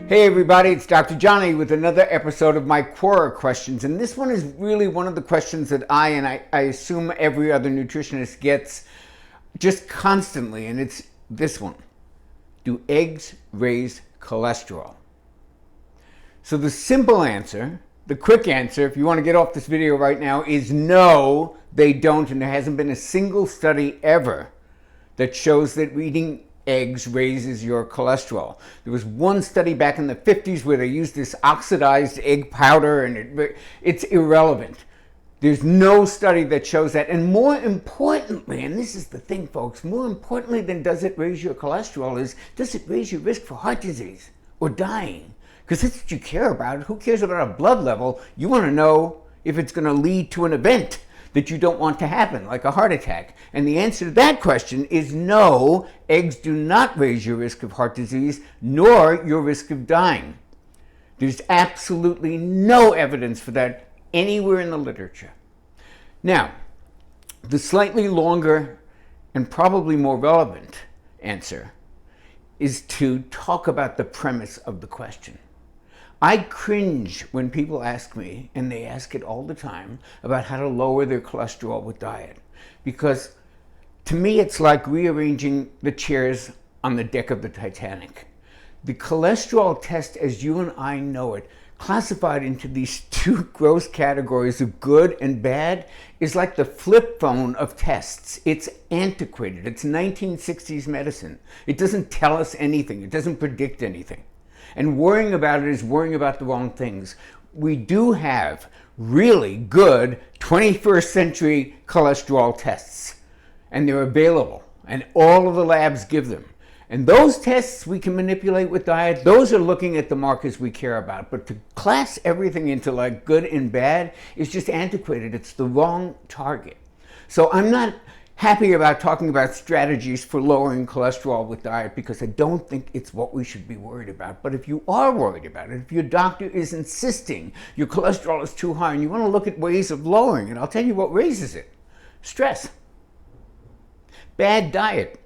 Hey everybody, it's Dr. Johnny with another episode of my Quora questions. And this one is really one of the questions that I assume every other nutritionist gets just constantly. And it's this one. Do eggs raise cholesterol? So the simple answer, the quick answer, if you want to get off this video right now, is no, they don't. And there hasn't been a single study ever that shows that eating eggs raises your cholesterol. There was one study back in the 50s where they used this oxidized egg powder, and it's irrelevant. There's no study that shows that. And more importantly, and this is the thing, folks, more importantly than does it raise your cholesterol is, does it raise your risk for heart disease or dying? Because that's what you care about. Who cares about a blood level? You want to know if it's going to lead to an event that you don't want to happen, like a heart attack. And the answer to that question is no, eggs do not raise your risk of heart disease, nor your risk of dying. There's absolutely no evidence for that anywhere in the literature. Now, the slightly longer and probably more relevant answer is to talk about the premise of the question. I cringe when people ask me, and they ask it all the time, about how to lower their cholesterol with diet. Because to me, it's like rearranging the chairs on the deck of the Titanic. The cholesterol test, as you and I know it, classified into these two gross categories of good and bad, is like the flip phone of tests. It's antiquated. It's 1960s medicine. It doesn't tell us anything. It doesn't predict anything. And worrying about it is worrying about the wrong things. We do have really good 21st century cholesterol tests, and they're available, and all of the labs give them. And those tests we can manipulate with diet. Those are looking at the markers we care about. But to class everything into like good and bad is just antiquated. It's the wrong target. So I'm not happy about talking about strategies for lowering cholesterol with diet, because I don't think it's what we should be worried about. But if you are worried about it, if your doctor is insisting your cholesterol is too high and you want to look at ways of lowering it, I'll tell you what raises it. Stress. Bad diet.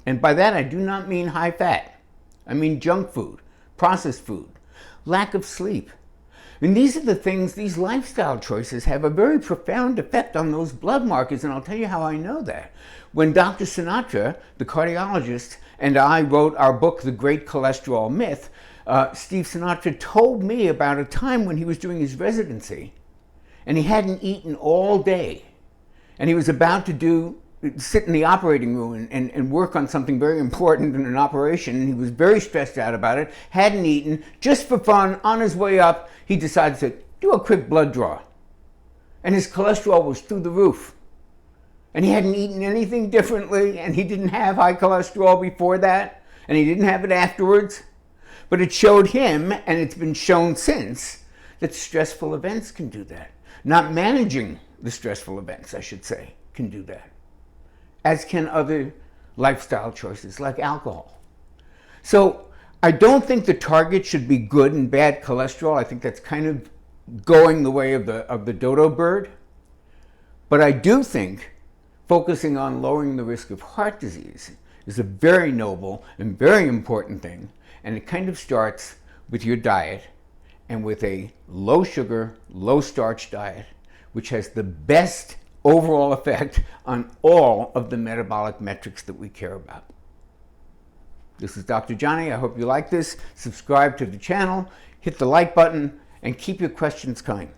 And by that I do not mean high fat. I mean junk food, processed food, lack of sleep. I mean, these are the things, these lifestyle choices have a very profound effect on those blood markers, and I'll tell you how I know that. When Dr. Sinatra, the cardiologist, and I wrote our book, The Great Cholesterol Myth, Steve Sinatra told me about a time when he was doing his residency, and he hadn't eaten all day, and he was about to sit in the operating room and work on something very important in an operation, and he was very stressed out about it, hadn't eaten, just for fun. On his way up, he decided to do a quick blood draw. And his cholesterol was through the roof. And he hadn't eaten anything differently, and he didn't have high cholesterol before that, and he didn't have it afterwards. But it showed him, and it's been shown since, that stressful events can do that. Not managing the stressful events, I should say, can do that. As can other lifestyle choices like alcohol. So I don't think the target should be good and bad cholesterol. I think that's kind of going the way of the dodo bird. But I do think focusing on lowering the risk of heart disease is a very noble and very important thing. And it kind of starts with your diet, and with a low sugar, low starch diet, which has the best overall effect on all of the metabolic metrics that we care about. This is Dr. Johnny. I hope you like this. Subscribe to the channel, hit the like button, and keep your questions coming.